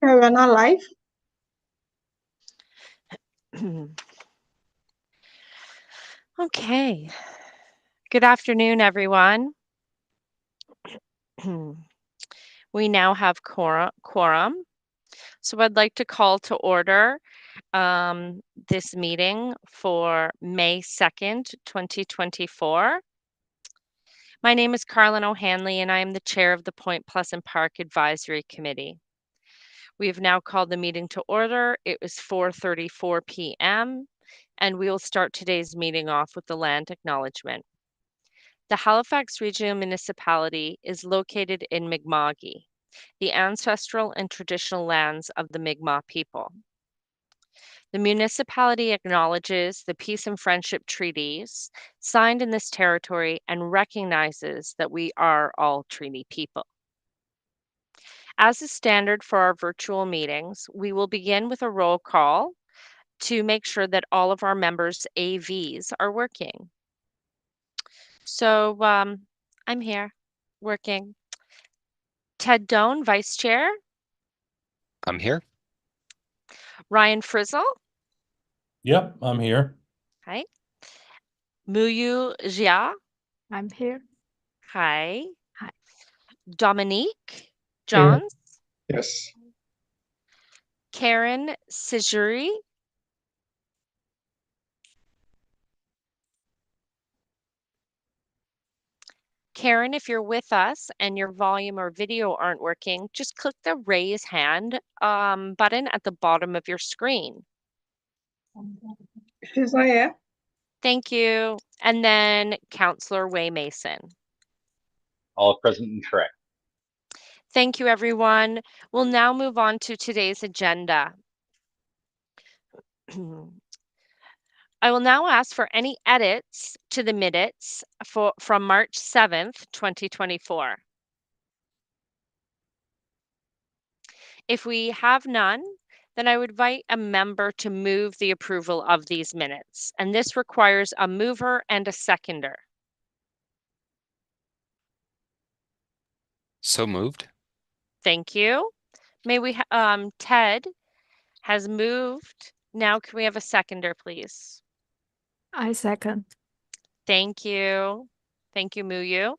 We're not live. Okay. Good afternoon, everyone. We now have quorum. So I'd like to call to order this meeting for May 2nd, 2024. My name is Carlin O'Hanley, and I am the chair of the Point Pleasant Park Advisory Committee. We have now called the meeting to order. It was 4:34 p.m., and we will start today's meeting off with the land acknowledgement. The Halifax Regional Municipality is located in Mi'kma'ki, the ancestral and traditional lands of the Mi'kmaq people. The municipality acknowledges the peace and friendship treaties signed in this territory and recognizes that we are all treaty people. As is standard for our virtual meetings, we will begin with a roll call to make sure that all of our members' AVs are working. So I'm here working. Ted Doan, Vice Chair. I'm here. Ryan Frizzle. Yep, I'm here. Hi. Muyu Jia. I'm here. Hi. Hi. Dominique Johns. Yes. Karen Sijuri. Karen, if you're with us and your volume or video aren't working, just click the raise hand button at the bottom of your screen. She's not here. Thank you. And then Councillor Way Mason. All present and correct. Thank you, everyone. We'll now move on to today's agenda. I will now ask for any edits to the minutes from March 7th, 2024. If we have none, then I would invite a member to move the approval of these minutes, and this requires a mover and a seconder. So moved. Thank you. May we, Ted has moved. Now can we have a seconder, please? I second. Thank you. Thank you, Muyu.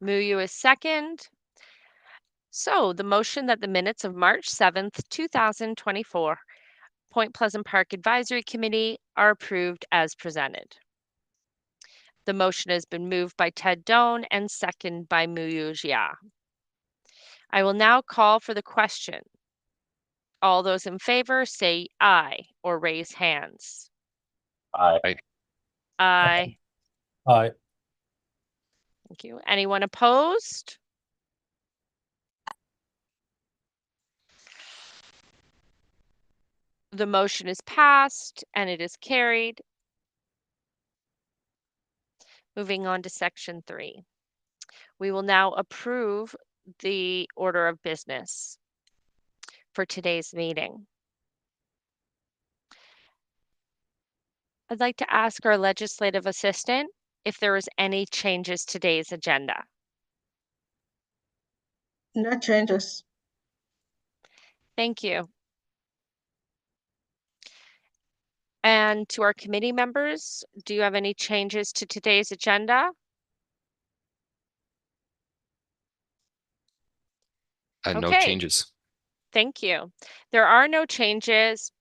Muyu is second. So the motion that the minutes of March 7th, 2024, Point Pleasant Park Advisory Committee are approved as presented. The motion has been moved by Ted Doan and seconded by Muyu Jia. I will now call for the question. All those in favor say aye or raise hands. Aye. Aye. Aye. Aye. Thank you. Anyone opposed? The motion is passed and it is carried. Moving on to section 3. We will now approve the order of business for today's meeting. I'd like to ask our legislative assistant if there is any changes to today's agenda. No changes. Thank you. And to our committee members, do you have any changes to today's agenda? No Okay. changes. Thank you. There are no changes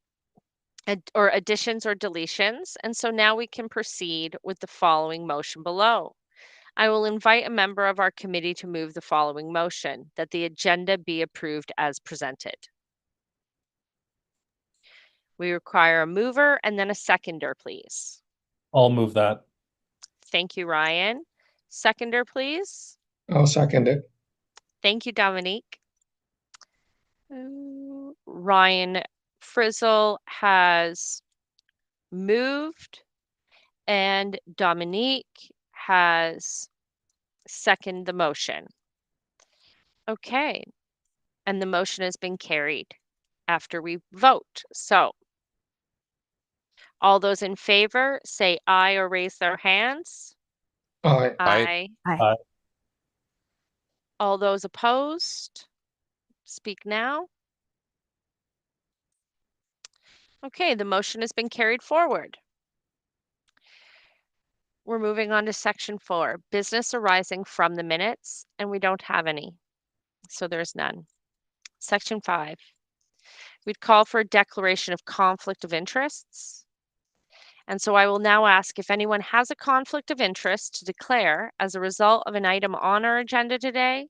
or additions or deletions, and so now we can proceed with the following motion below. I will invite a member of our committee to move the following motion, that the agenda be approved as presented. We require a mover and then a seconder, please. I'll move that. Thank you, Ryan. Seconder, please. I'll second it. Thank you, Dominique. Ryan Frizzle has moved and Dominique has seconded the motion. Okay, and the motion has been carried after we vote. So all those in favor say aye or raise their hands. Aye. Aye. Aye. Aye. All those opposed speak now? Okay, the motion has been carried forward. We're moving on to section 4, business arising from the minutes, and we don't have any, so there's none. Section 5, we'd call for a declaration of conflict of interests. And so I will now ask if anyone has a conflict of interest to declare as a result of an item on our agenda today.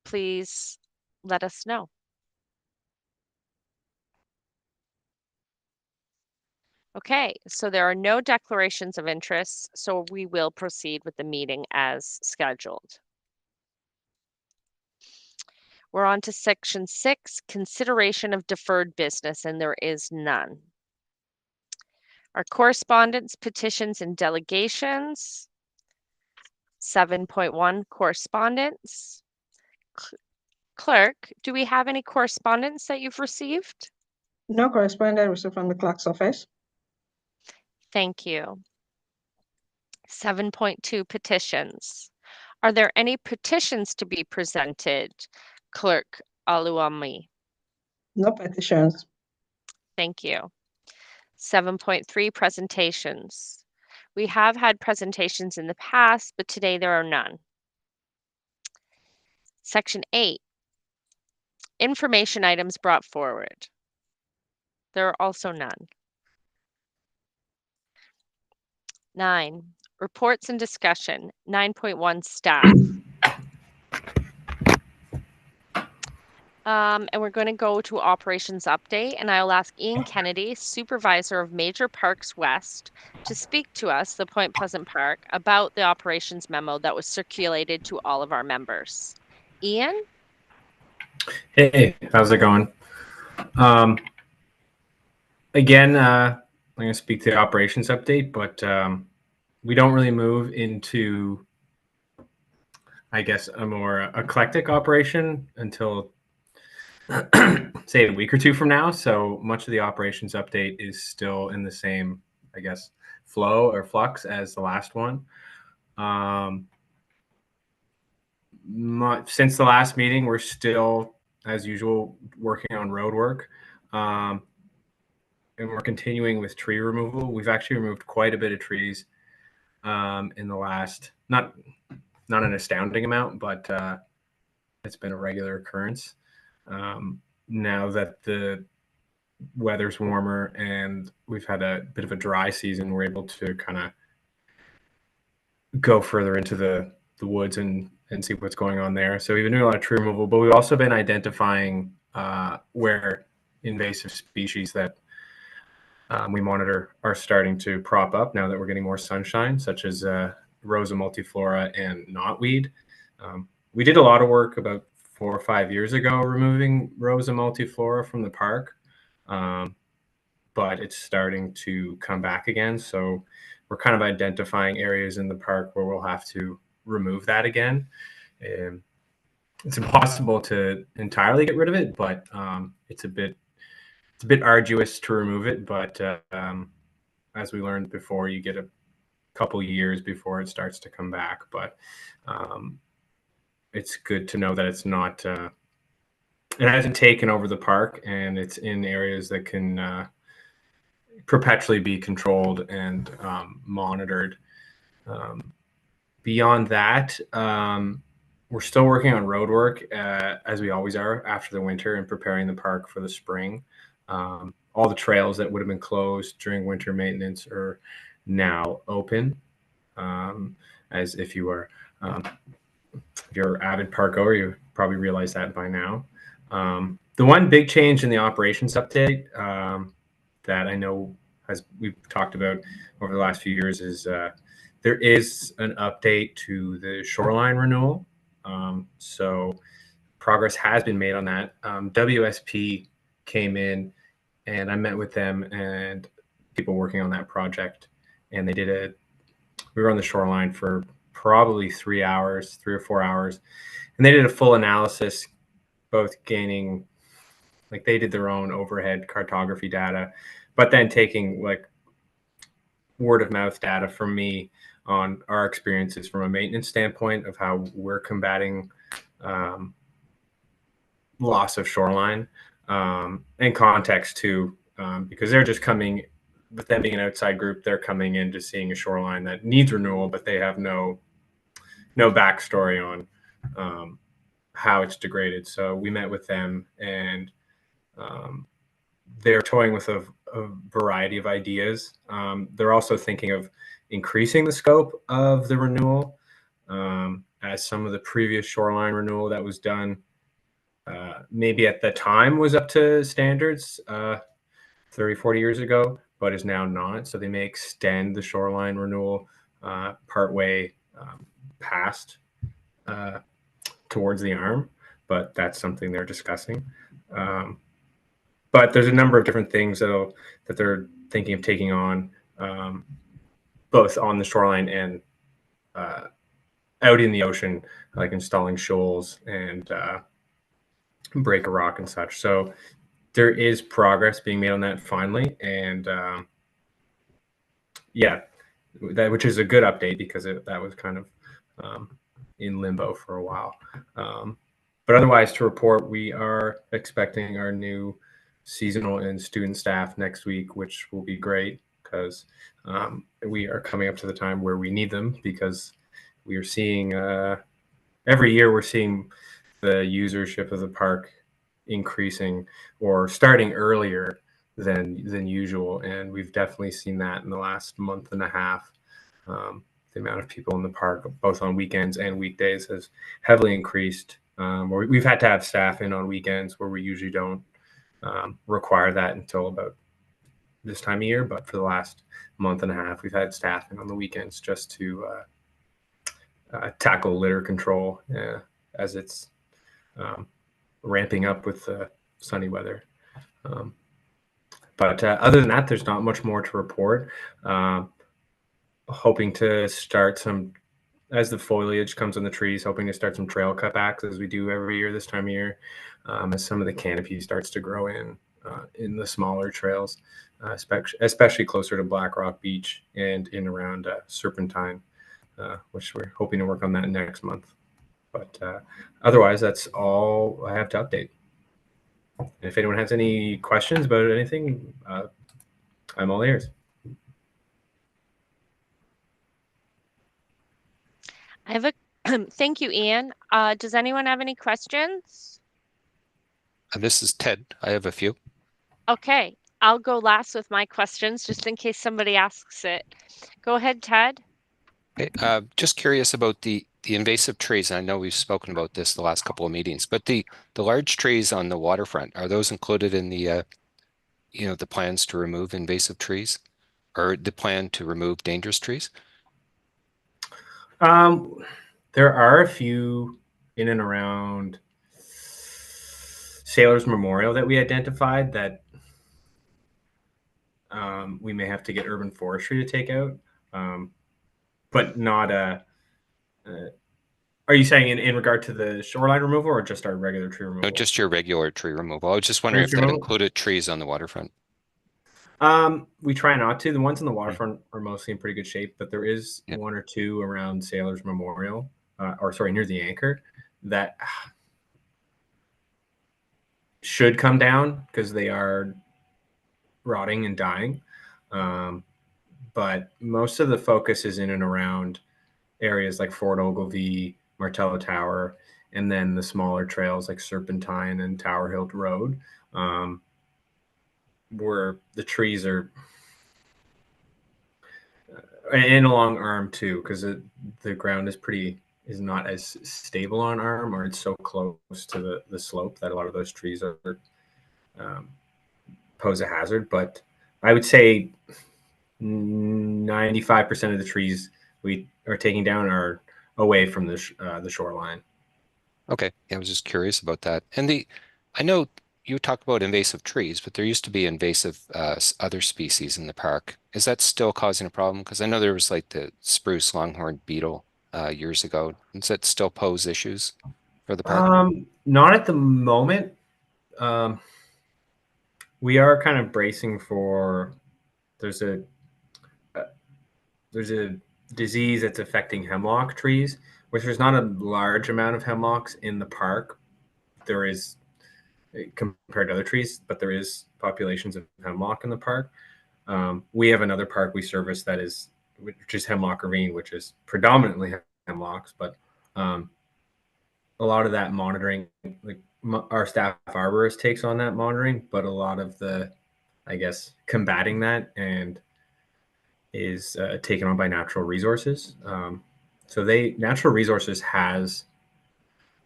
Please let us know. Okay, so there are no declarations of interest, so we will proceed with the meeting as scheduled. We're on to section 6, consideration of deferred business, and there is none. Our correspondence, petitions, and delegations. 7.1, correspondence. Clerk, do we have any correspondence that you've received? No correspondence received from the clerk's office. Thank you. 7.2, petitions. Are there any petitions to be presented, Clerk Aluami? No petitions. Thank you. 7.3, presentations. We have had presentations in the past, but today there are none. Section 8, information items brought forward. There are also none. 9, reports and discussion. 9.1, staff. And we're going to go to operations update, and I'll ask Ian Kennedy, Supervisor of Major Parks West, to speak to us, the Point Pleasant Park, about the operations memo that was circulated to all of our members. Ian? Hey, how's it going? Again, I'm going to speak to the operations update, but we don't really move into, I guess, a more eclectic operation until, say, a week or two from now. So much of the operations update is still in the same, I guess, flow or flux as the last one. Since the last meeting, we're still, as usual, working on road work. And we're continuing with tree removal. We've actually removed quite a bit of trees in the last, not an astounding amount, but it's been a regular occurrence. Now that the weather's warmer and we've had a bit of a dry season, we're able to kind of go further into the woods and see what's going on there. So we've been doing a lot of tree removal, but we've also been identifying where invasive species that we monitor are starting to prop up now that we're getting more sunshine, such as Rosa multiflora and knotweed. We did a lot of work about 4 or 5 years ago removing Rosa multiflora from the park, but it's starting to come back again. So we're kind of identifying areas in the park where we'll have to remove that again. It's impossible to entirely get rid of it, but it's a bit arduous to remove it. But as we learned before, you get a couple years before it starts to come back. But it's good to know that it's not, it hasn't taken over the park, and it's in areas that can perpetually be controlled and monitored. Beyond that, we're still working on road work, as we always are after the winter, and preparing the park for the spring. All the trails that would have been closed during winter maintenance are now open. As if you are, if you're an avid park goer, you probably realize that by now. The one big change in the operations update that I know we've talked about over the last few years is there is an update to the shoreline renewal. So progress has been made on that. WSP came in, and I met with them and people working on that project, and we were on the shoreline for probably 3 or 4 hours, and they did a full analysis, both gaining, like, they did their own overhead cartography data, but then taking like word of mouth data from me on our experiences from a maintenance standpoint of how we're combating loss of shoreline and context too, because they're just coming, with them being an outside group, they're coming in just seeing a shoreline that needs renewal, but they have no backstory on how it's degraded. So we met with them, and they're toying with a variety of ideas. They're also thinking of increasing the scope of the renewal, as some of the previous shoreline renewal that was done maybe at the time was up to standards 30, 40 years ago, but is now not. So they may extend the shoreline renewal partway past towards the arm, but that's something they're discussing. But there's a number of different things that they're thinking of taking on, both on the shoreline and out in the ocean, like installing shoals and break a rock and such. So there is progress being made on that finally, and yeah, which is a good update because that was kind of in limbo for a while. But otherwise, to report, we are expecting our new seasonal and student staff next week, which will be great because we are coming up to the time where we need them, because we are seeing every year we're seeing the usership of the park increasing or starting earlier than usual, and we've definitely seen that in the last month and a half. The amount of people in the park, both on weekends and weekdays, has heavily increased. We've had to have staff in on weekends where we usually don't require that until about this time of year, but for the last month and a half, we've had staff in on the weekends just to tackle litter control as it's ramping up with the sunny weather. But other than that, there's not much more to report. Hoping to start some, as the foliage comes on the trees, hoping to start some trail cutbacks as we do every year this time of year, as some of the canopy starts to grow in the smaller trails, especially closer to Black Rock Beach and in around Serpentine, which we're hoping to work on that next month. But otherwise, that's all I have to update. And if anyone has any questions about anything, I'm all ears. I have a thank you, Ian. Does anyone have any questions? This is Ted. I have a few. Okay, I'll go last with my questions just in case somebody asks it. Go ahead, Ted. Okay, just curious about the invasive trees. I know we've spoken about this the last couple of meetings, but the large trees on the waterfront, are those included in the the plans to remove invasive trees, or the plan to remove dangerous trees? There are a few in and around Sailors Memorial that we identified that we may have to get urban forestry to take out, but not are you saying in regard to the shoreline removal or just our regular tree removal? No, just your regular tree removal. I was just wondering if that included trees on the waterfront. We try not to. The ones on the waterfront are mostly in pretty good shape, but there is one or two around Sailors Memorial, near the anchor, that should come down because they are rotting and dying. But most of the focus is in and around areas like Fort Ogilvie, Martello Tower, and then the smaller trails like Serpentine and Tower Hill Road, where the trees are, and along Arm too, because the ground is not as stable on Arm, or it's so close to the slope that a lot of those trees are pose a hazard. But I would say 95% of the trees we are taking down are away from the shoreline. Okay, I was just curious about that. And I know you talked about invasive trees, but there used to be invasive other species in the park. Is that still causing a problem? Because I know there was like the spruce longhorn beetle years ago. Does that still pose issues for the park? Not at the moment. We are kind of bracing for, there's a disease that's affecting hemlock trees, which there's not a large amount of hemlocks in the park. There is compared to other trees, but there is populations of hemlock in the park. We have another park we service which is Hemlock Ravine, which is predominantly hemlocks, but a lot of that monitoring, like our staff arborist takes on that monitoring, but a lot of the, I guess, combating that and is taken on by Natural Resources. So Natural Resources has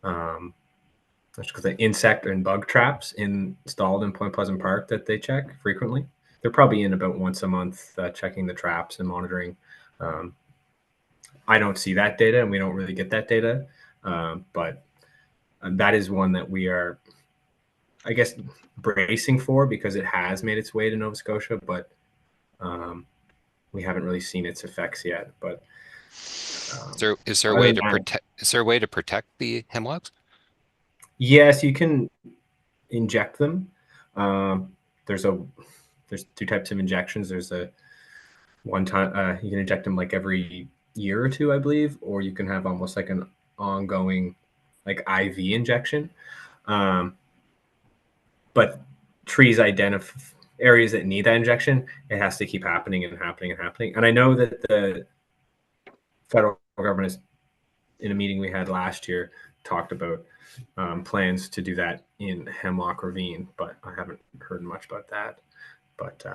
the insect and bug traps installed in Point Pleasant Park that they check frequently. They're probably in about once a month checking the traps and monitoring. I don't see that data, and we don't really get that data, but that is one that we are, I guess, bracing for because it has made its way to Nova Scotia, but we haven't really seen its effects yet. But Is there a way to protect? Is there a way to protect the hemlocks? Yes, you can inject them. There's two types of injections. There's one time you can inject them like every year or two, I believe, or you can have almost like an ongoing like IV injection. But trees identify areas that need that injection. It has to keep happening and happening and happening. And I know that the federal government is, in a meeting we had last year, talked about plans to do that in Hemlock Ravine, but I haven't heard much about that. But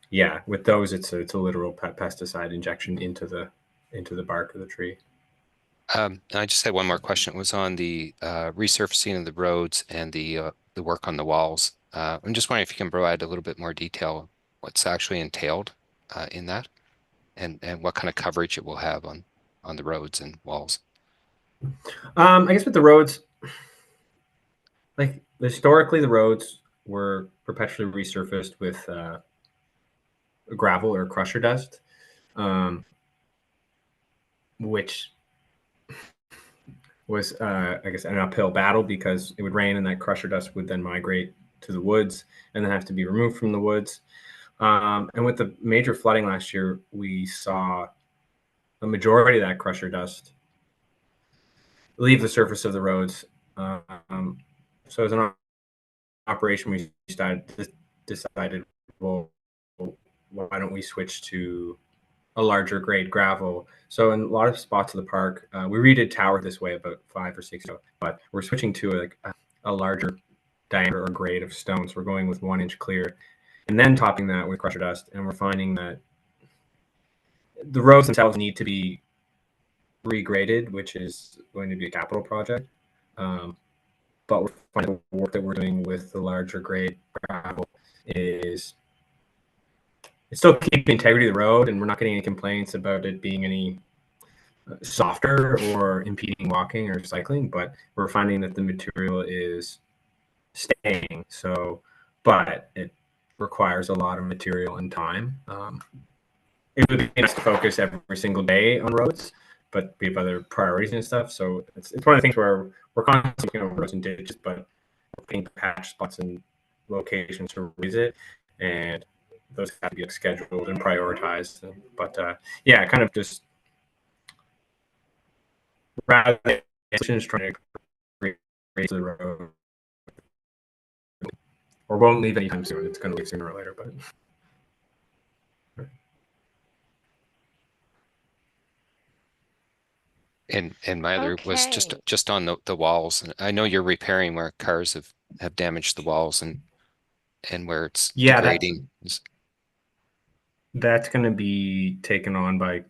yeah, with those, it's a literal pesticide injection into the bark of the tree. I just had one more question. It was on the resurfacing of the roads and the work on the walls. I'm just wondering if you can provide a little bit more detail what's actually entailed in that, and what kind of coverage it will have on the roads and walls. I guess with the roads, like historically, the roads were perpetually resurfaced with gravel or crusher dust, which was, I guess, an uphill battle because it would rain and that crusher dust would then migrate to the woods and then have to be removed from the woods. And with the major flooding last year, we saw a majority of that crusher dust leave the surface of the roads. So as an operation, we decided, well, why don't we switch to a larger grade gravel? So in a lot of spots of the park, we redid Tower this way about 5 or 6 years ago, but we're switching to a larger diameter or grade of stones. We're going with 1 inch clear and then topping that with crusher dust. And we're finding that the roads themselves need to be regraded, which is going to be a capital project. But we're finding the work that we're doing with the larger grade gravel is it's still keeping integrity of the road, and we're not getting any complaints about it being any softer or impeding walking or cycling, but we're finding that the material is staying. So, but it requires a lot of material and time. It would be nice to focus every single day on roads, but we have other priorities and stuff. So it's one of the things where we're constantly looking over roads and ditches, but we're putting patch spots and locations to revisit, and those have to be scheduled and prioritized. But yeah, kind of just rather than just trying to raise the road, or won't leave anytime soon. It's going to leave sooner or later, but. And my other was just on the walls, and I know you're repairing where cars have damaged the walls and where it's degrading. That's going to be taken on by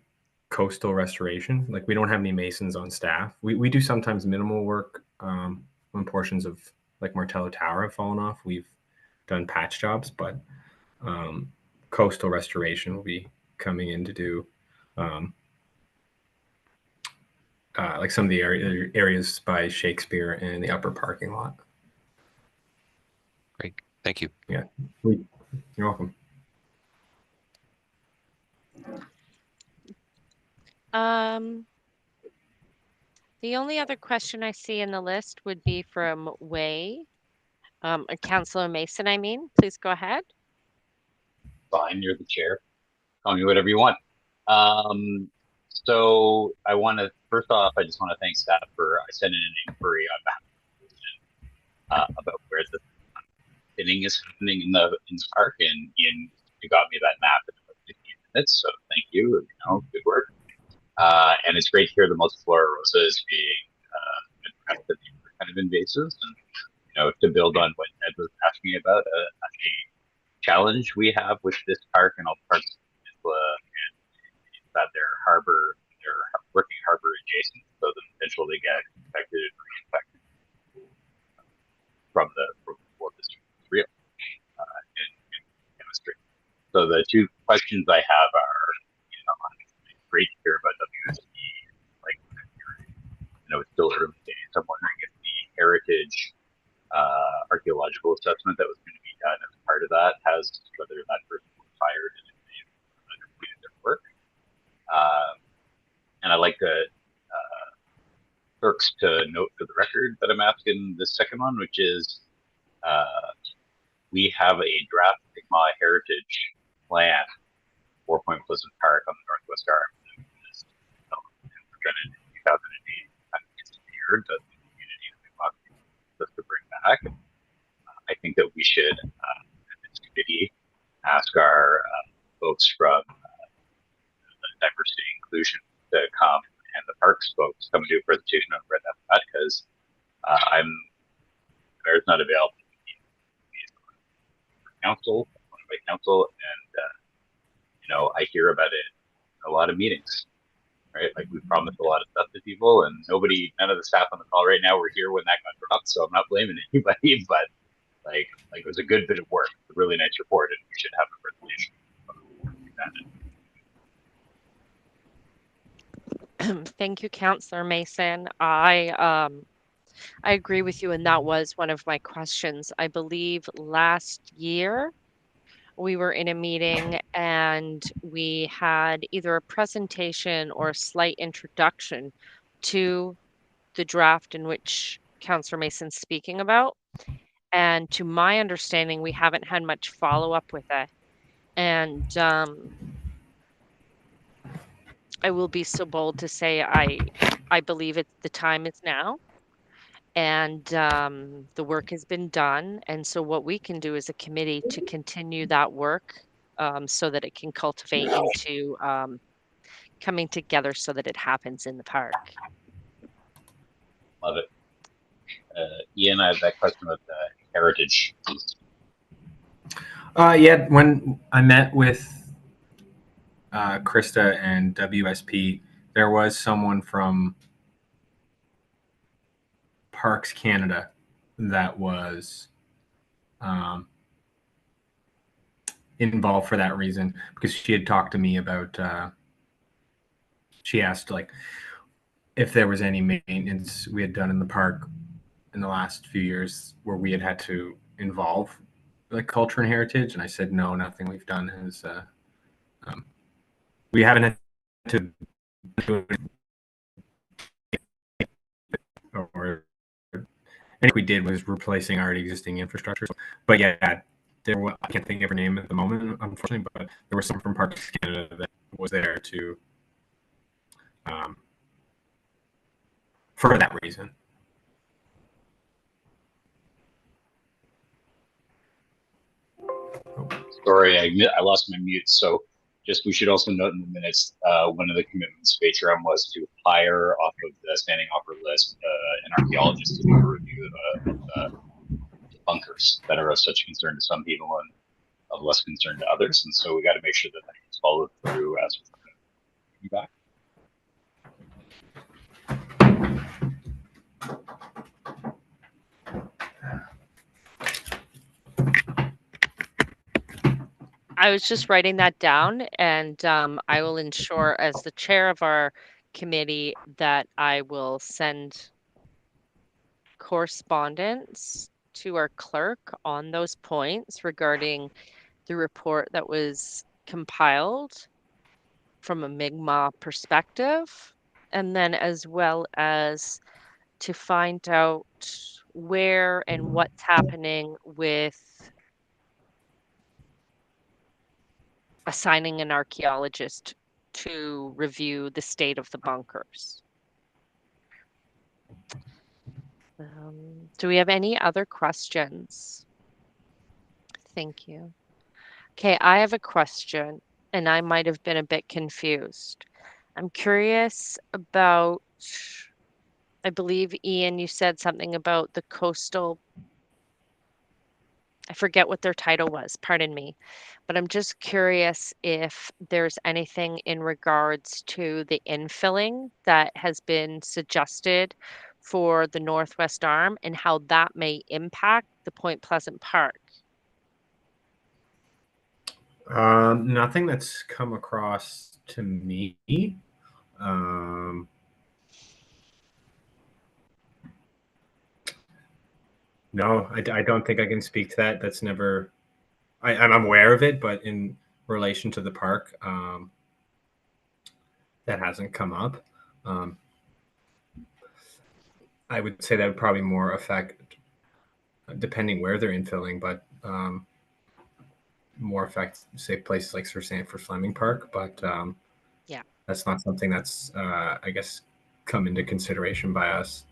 coastal restoration. Like, we don't have any masons on staff. We do sometimes minimal work when portions of like Martello Tower have fallen off. We've done patch jobs, but coastal restoration will be coming in to do like some of the areas by Shakespeare and the upper parking lot. Great, thank you. Yeah, you're welcome. The only other question I see in the list would be from Way, Councillor Mason, I mean. Please go ahead. Fine, you're the chair. Call me whatever you want. So first off, I just want to thank staff I sent in an inquiry on about where the thinning is happening in the park. And Ian, you got me that map in about 15 minutes, so thank you. Good work. And it's great to hear the multiflora rosa is being addressed at these kind of invasives. And to build on what Ed was asking about, a challenge we have with this park and all parks and that they're working harbor adjacent, so the potential they get infected and reinfected from the water district is real in chemistry. So the two questions I have are, great to hear about WSP. Like, it's still early days. I'm wondering if the heritage archaeological assessment that was going to be done as part of that whether that person was fired and if they've completed their work. And I'd like clerks to note for the record that I'm asking the second one, which is we have a draft Mi'kmaq heritage plan for Point Pleasant Park on the northwest arm that was presented in 2008. Kind of disappeared that the community of Mi'kmaq just to bring back. I think that we should, this committee, ask our folks from the diversity and inclusion to come, and the parks folks come and do a presentation on where that's at, because Mayor's not available for council, by council, and I hear about it in a lot of meetings, right? Like, we promised a lot of stuff to people, and none of the staff on the call right now were here when that got dropped, so I'm not blaming anybody, but like it was a good bit of work, a really nice report, and we should have a presentation. Thank you, Councillor Mason. I agree with you, and that was one of my questions. I believe last year we were in a meeting and we had either a presentation or a slight introduction to the draft in which Councillor Mason's speaking about. And to my understanding, we haven't had much follow-up with it. And I will be so bold to say I believe the time is now, and the work has been done. And so what we can do as a committee to continue that work so that it can cultivate into coming together so that it happens in the park. Love it. Ian, I have that question about the heritage. Yeah, when I met with Krista and WSP, there was someone from Parks Canada that was involved for that reason, because she had talked to me about she asked like if there was any maintenance we had done in the park in the last few years where we had to involve like culture and heritage, and I said no, nothing we've done has we haven't had to do it, or I think we did was replacing already existing infrastructure. But yeah, I can't think of her name at the moment, unfortunately, but there was someone from Parks Canada that was there to for that reason. Sorry, I lost my mute. So we should also note in the minutes, one of the commitments of HRM was to hire off of the standing offer list an archaeologist to do a review of the bunkers that are of such concern to some people and of less concern to others. And so we got to make sure that that gets followed through as we're back. I was just writing that down, and I will ensure as the chair of our committee that I will send correspondence to our clerk on those points regarding the report that was compiled from a Mi'kmaq perspective, and then as well as to find out where and what's happening with assigning an archaeologist to review the state of the bunkers. Do we have any other questions? Thank you. Okay, I have a question, and I might have been a bit confused. I'm curious about, I believe, Ian, you said something about the coastal, I forget what their title was, pardon me, but I'm just curious if there's anything in regards to the infilling that has been suggested for the Northwest Arm and how that may impact the Point Pleasant Park. Nothing that's come across to me. No, I don't think I can speak to that. That's never, I'm aware of it, but in relation to the park, that hasn't come up. I would say that would probably more affect, depending where they're infilling, but more affect, say, places like Sir Sanford Fleming Park. But Yeah. that's not something that's, I guess, come into consideration by us.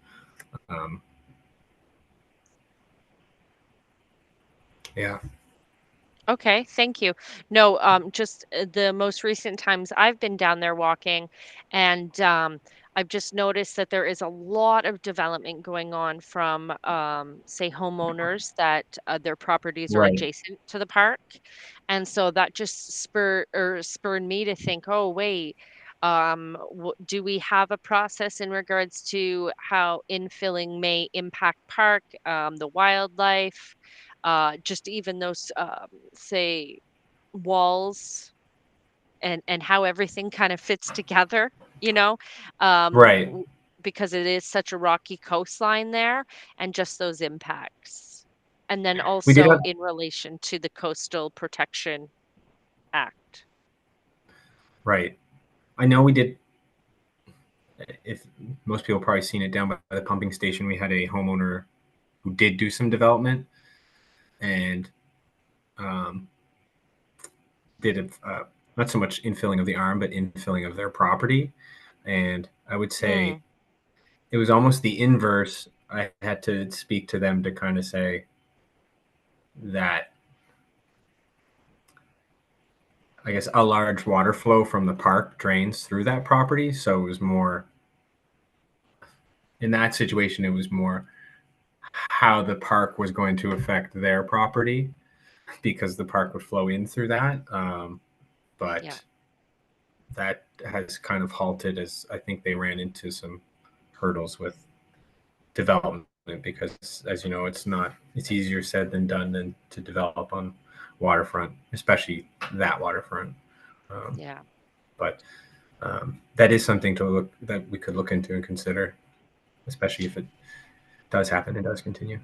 Yeah. Okay, thank you. No, just the most recent times I've been down there walking, and I've just noticed that there is a lot of development going on from, say, homeowners that their properties are Right. adjacent to the park, and so that just spurred me to think, oh wait, do we have a process in regards to how infilling may impact park, the wildlife? Just even those, say, walls and how everything kind of fits together, you know, Right. because it is such a rocky coastline there, and just those impacts. And then We did also have, in relation to the Coastal Protection Act. right. I know we did. If most people probably seen it down by the pumping station, we had a homeowner who did do some development and did not so much infilling of the arm, but infilling of their property. And I would say it was almost the inverse. I had to speak to them to kind of say that, I guess, a large water flow from the park drains through that property. So it was more, in that situation, it was more how the park was going to affect their property because the park would flow in through that. But Yeah. that has kind of halted as I think they ran into some hurdles with development because, as you know, it's easier said than done than to develop on waterfront, especially that waterfront. Yeah. But that is something that we could look into and consider, especially if it does happen and does continue.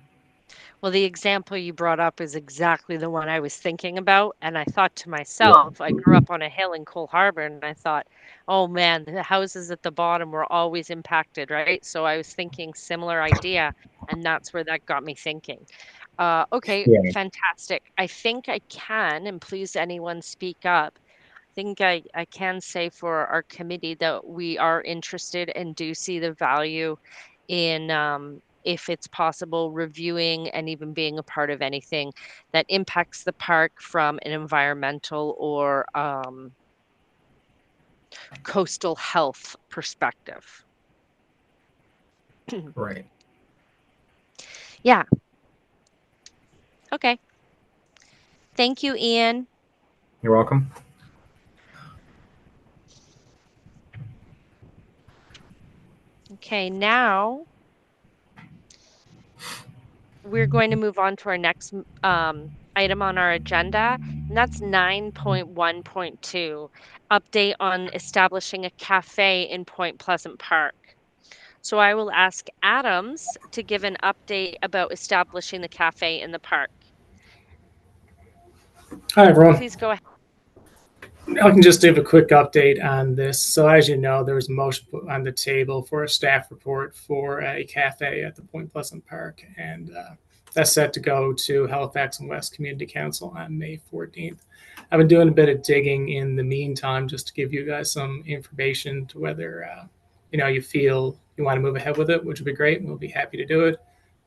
Well, the example you brought up is exactly the one I was thinking about. And I thought to myself, I grew up on a hill in Cole Harbor, and I thought, oh man, the houses at the bottom were always impacted, right? So I was thinking similar idea, and that's where that got me thinking. Okay, Yeah. fantastic. I think I can, and please anyone speak up. I think I can say for our committee that we are interested and do see the value in, if it's possible, reviewing and even being a part of anything that impacts the park from an environmental or coastal health perspective. Right. Yeah. Okay. Thank you, Ian. You're welcome. Okay, now we're going to move on to our next item on our agenda, and that's 9.1.2, update on establishing a cafe in Point Pleasant Park. So I will ask Adams to give an update about establishing the cafe in the park. Hi, everyone. Please go ahead. I can just give a quick update on this. So as you know, there was a motion put on the table for a staff report for a cafe at the Point Pleasant Park, and that's set to go to Halifax and West Community Council on May 14th. I've been doing a bit of digging in the meantime just to give you guys some information to whether you feel you want to move ahead with it, which would be great. We'll be happy to do it.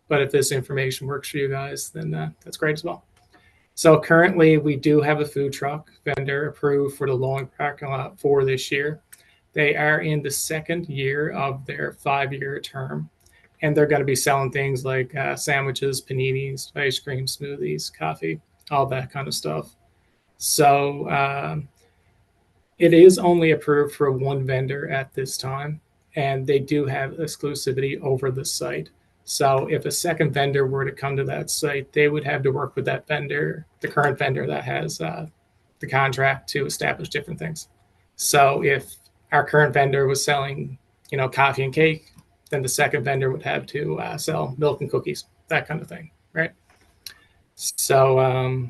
But if this information works for you guys, then that's great as well. So currently, we do have a food truck vendor approved for the Loring parking lot for this year. They are in the second year of their 5-year term, and they're going to be selling things like sandwiches, paninis, ice cream, smoothies, coffee, all that kind of stuff. So it is only approved for one vendor at this time, and they do have exclusivity over the site. So if a second vendor were to come to that site, they would have to work with that vendor, the current vendor that has the contract to establish different things. So if our current vendor was selling, coffee and cake, then the second vendor would have to sell milk and cookies, that kind of thing, right? So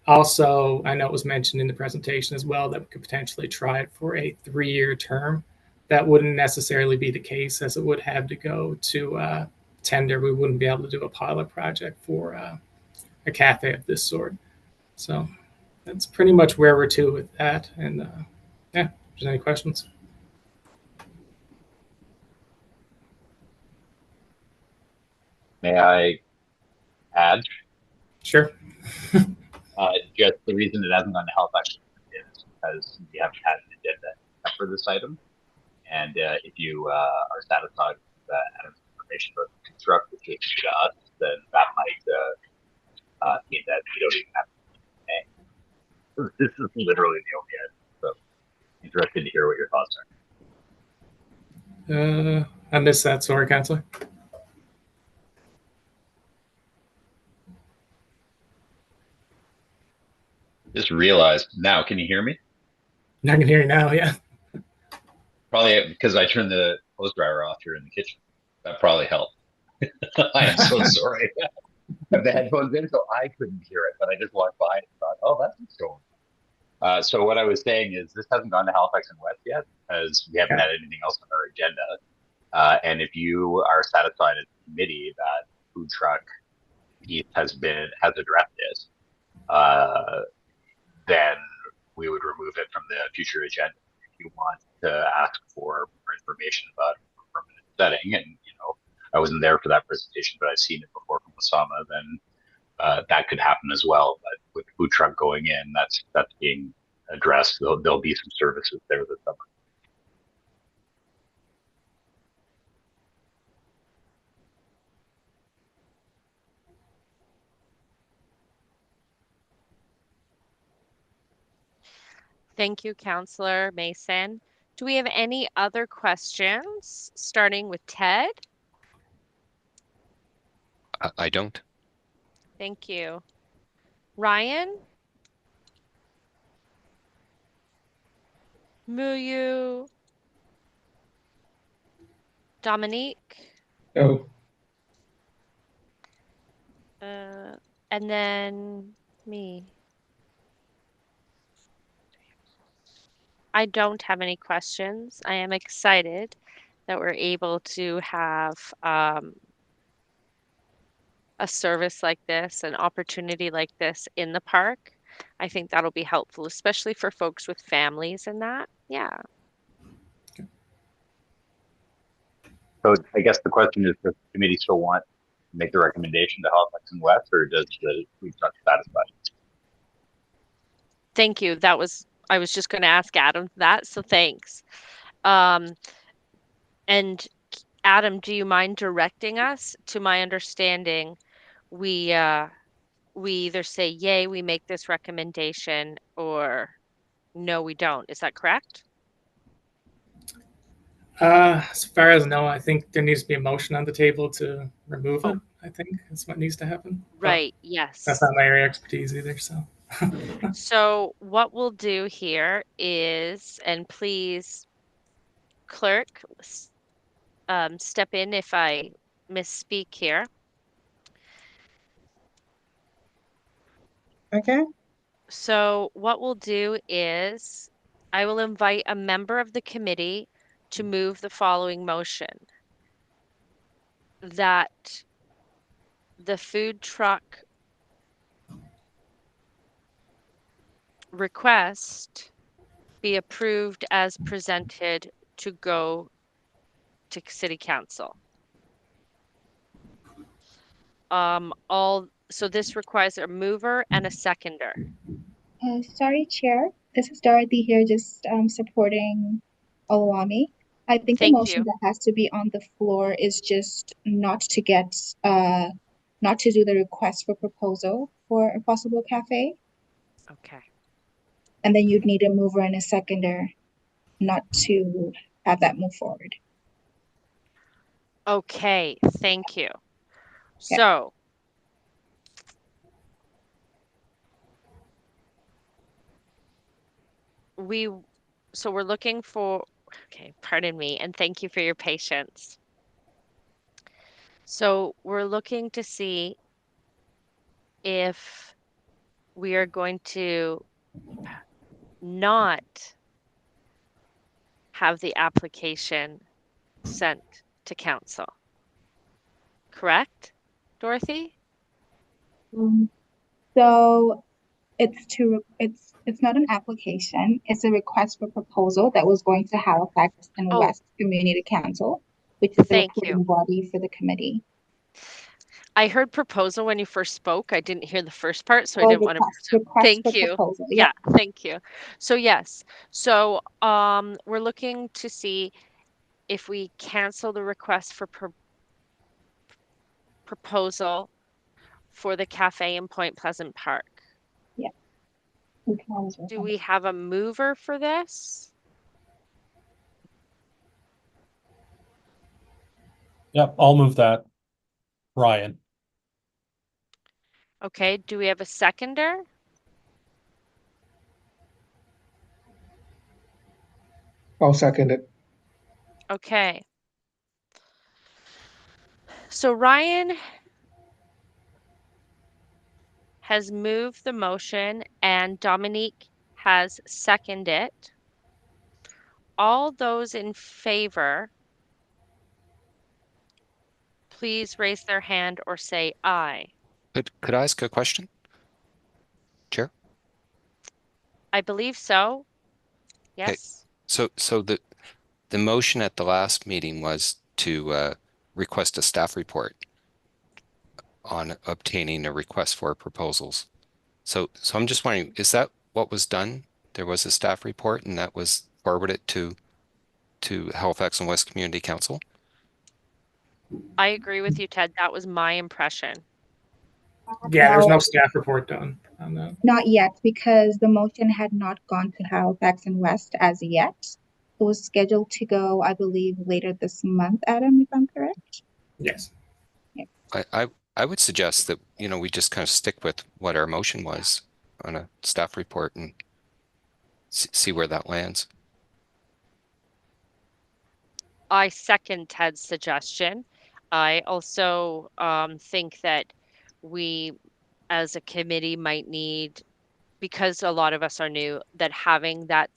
also, I know it was mentioned in the presentation as well that we could potentially try it for a 3-year term. That wouldn't necessarily be the case, as it would have to go to tender. We wouldn't be able to do a pilot project for a cafe of this sort. So that's pretty much where we're to with that. And yeah, if there's any questions. May I add? Sure. Just the reason it hasn't gone to Halifax is because we haven't had an agenda for this item. And if you are satisfied with Adam's information about the construct, which is to us, then that might mean that we don't even have to pay. This is literally the only item. So interested to hear what your thoughts are. I missed that. Sorry, Councillor. Just realized now, can you hear me? I can hear you now, yeah. Probably because I turned the hose dryer off here in the kitchen. That probably helped. I am so sorry. I have the headphones in, so I couldn't hear it, but I just walked by and thought, oh, that's what's going. So what I was saying is this hasn't gone to Halifax and West yet, as we haven't had anything else on our agenda. And if you are satisfied as a committee that food truck piece has addressed this, then we would remove it from the future agenda. If you want to ask for more information about a permanent setting, and I wasn't there for that presentation, but I've seen it before from Osama, then that could happen as well. But with the food truck going in, that's being addressed. There'll be some services there this summer. Thank you, Councillor Mason. Do we have any other questions, starting with Ted? I don't. Thank you. Ryan? Muyu? Dominique? Oh. And then me. I don't have any questions. I am excited that we're able to have a service like this, an opportunity like this in the park. I think that'll be helpful, especially for folks with families and that. Yeah. So I guess the question is, does the committee still want to make the recommendation to Halifax and West, or does the food truck satisfy? Thank you. I was just going to ask Adam that, so thanks. And Adam, do you mind directing us? To my understanding, we either say, yay, we make this recommendation, or no, we don't. Is that correct? As far as I know, I think there needs to be a motion on the table to remove it. I think that's what needs to happen. Right. But yes. that's not my area of expertise either, so. So what we'll do here is, and please, clerk, step in if I misspeak here. Okay, So what we'll do is I will invite a member of the committee to move the following motion. That the food truck request be approved as presented to go to City Council. so this requires a mover and a seconder. Sorry, Chair. This is Dorothy here, just supporting Olawami. I think the Thank motion you. that has to be on the floor is just not to get, not to do the request for proposal for a possible cafe. Okay. And then you'd need a mover and a seconder not to have that move forward. Okay, thank you. Yeah. So we're looking for, okay, pardon me, and thank you for your patience. So we're looking to see if we are going to not have the application sent to council. Correct, Dorothy? So it's not an application, it's a request for proposal that was going to Halifax and Oh. West Community Council, which is the Thank you. reporting body for the committee. I heard proposal when you first spoke. I didn't hear the first part, so I Oh, didn't want to presume. request Thank for you. proposal. Yeah, thank you. So yes, so we're looking to see if we cancel the request for proposal for the cafe in Point Pleasant Park. Do we have a mover for this? Yep, I'll move that. Ryan. Okay, do we have a seconder? I'll second it. Okay. So Ryan has moved the motion and Dominique has seconded it. All those in favor, please raise their hand or say aye. Could I ask a question? Chair? I believe so. Okay. Yes. So the motion at the last meeting was to request a staff report on obtaining a request for proposals. So I'm just wondering, is that what was done? There was a staff report and that was forwarded to Halifax and West Community Council? I agree with you, Ted. That was my impression. Yeah, there's no staff report done on that. Not yet, because the motion had not gone to Halifax and West as yet. It was scheduled to go, I believe, later this month, Adam, if I'm correct. Yes. I would suggest that, we just kind of stick with what our motion was on a staff report and see where that lands. I second Ted's suggestion. I also think that we as a committee might need, because a lot of us are new, that having that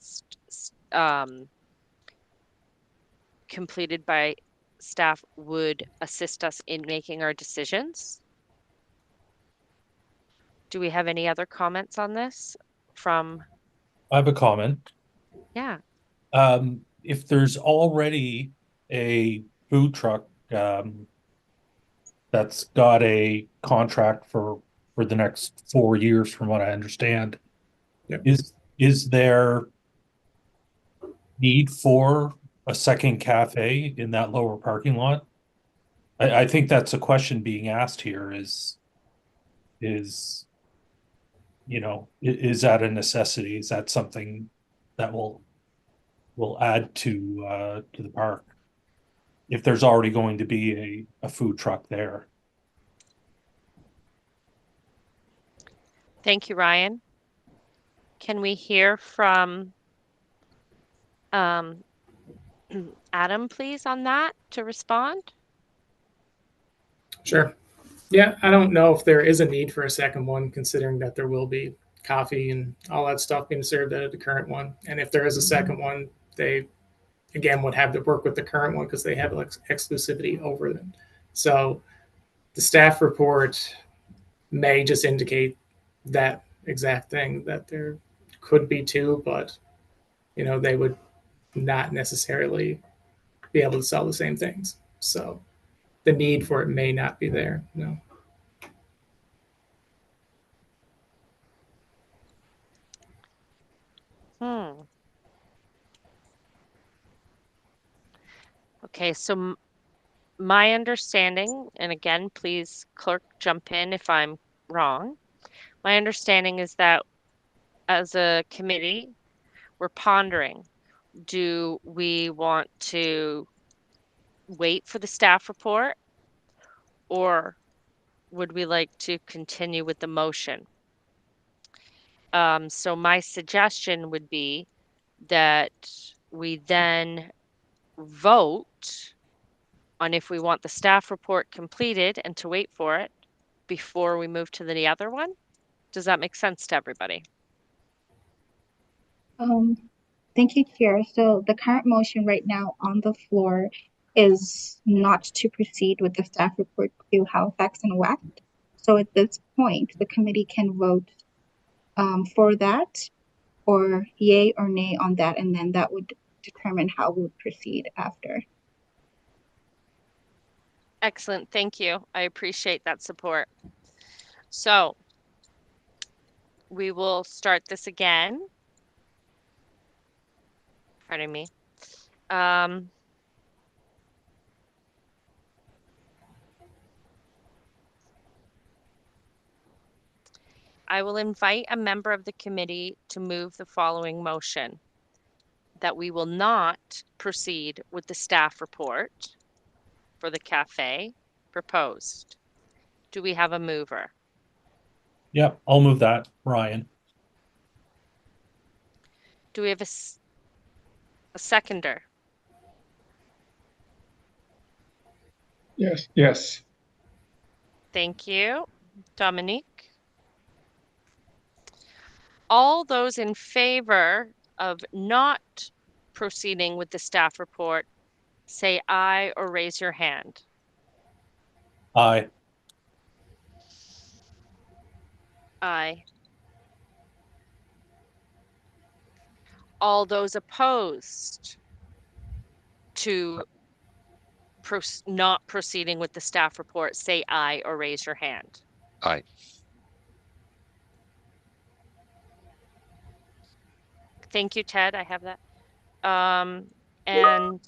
completed by staff would assist us in making our decisions. Do we have any other comments on this from? I have a comment. Yeah. If there's already a food truck that's got a contract for the next 4 years, from what I understand, Yep. is there need for a second cafe in that lower parking lot? I think that's a question being asked here is is that a necessity? Is that something that will add to the park if there's already going to be a food truck there? Thank you, Ryan. Can we hear from Adam, please, on that to respond? Sure. Yeah, I don't know if there is a need for a second one, considering that there will be coffee and all that stuff being served at the current one. And if there is a second one, they, again, would have to work with the current one because they have exclusivity over them. So the staff report may just indicate that exact thing, that there could be two, but, they would not necessarily be able to sell the same things. So the need for it may not be there. No. Okay, so my understanding, and again, please clerk jump in if I'm wrong. My understanding is that as a committee, we're pondering, do we want to wait for the staff report, or would we like to continue with the motion? So my suggestion would be that we then vote on if we want the staff report completed and to wait for it before we move to the other one. Does that make sense to everybody? Thank you, Chair. So the current motion right now on the floor is not to proceed with the staff report to Halifax and West. So at this point, the committee can vote for that, or yay or nay on that, and then that would determine how we would proceed after. Excellent, thank you. I appreciate that support. So we will start this again. Pardon me. I will invite a member of the committee to move the following motion: that we will not proceed with the staff report for the cafe proposed. Do we have a mover? Yep, I'll move that, Ryan. Do we have a seconder? Yes, yes. Thank you, Dominique. All those in favor of not proceeding with the staff report, say aye or raise your hand. Aye. Aye. All those opposed to not proceeding with the staff report, say aye or raise your hand. Aye. Thank you, Ted. I have that. And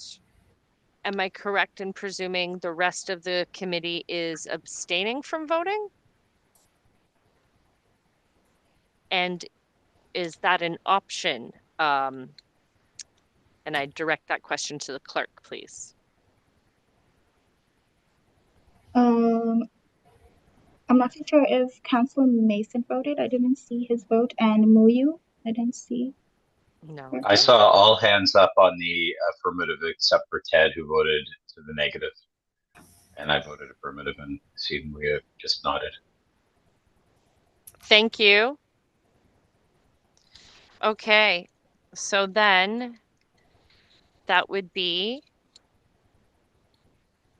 am I correct in presuming the rest of the committee is abstaining from voting? And is that an option? And I direct that question to the clerk, please. I'm not too sure if Councilor Mason voted. I didn't see his vote, and Muyu, I didn't see. No. I saw all hands up on the affirmative except for Ted, who voted to the negative. And I voted affirmative, and Stephen Muyu just nodded. Thank you. Okay, so then that would be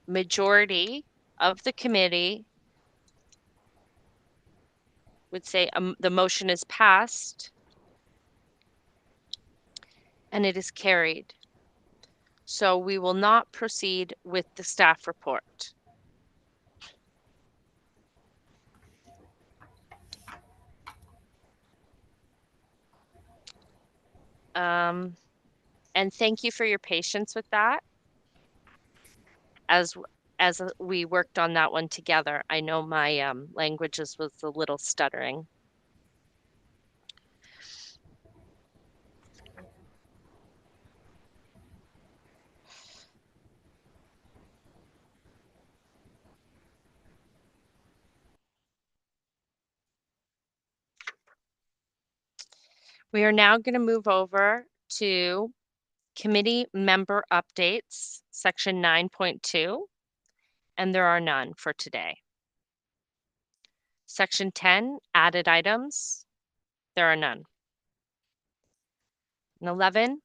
majority of the committee would say the motion is passed and it is carried. So we will not proceed with the staff report. And thank you for your patience with that. As we worked on that one together, I know my languages was a little stuttering. We are now going to move over to committee member updates, section 9.2, and there are none for today. Section 10, added items, there are none. And 11,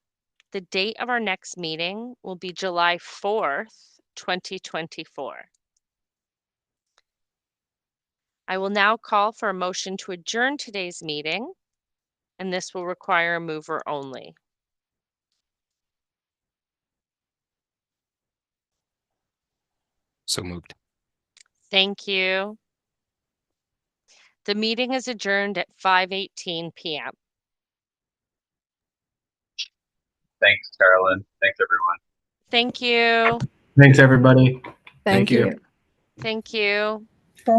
the date of our next meeting will be July 4th, 2024. I will now call for a motion to adjourn today's meeting, and this will require a mover only. So moved. Thank you. The meeting is adjourned at 5:18 p.m. Thanks, Carolyn. Thanks, everyone. Thank you. Thanks, everybody. Thank you. you. Thank you.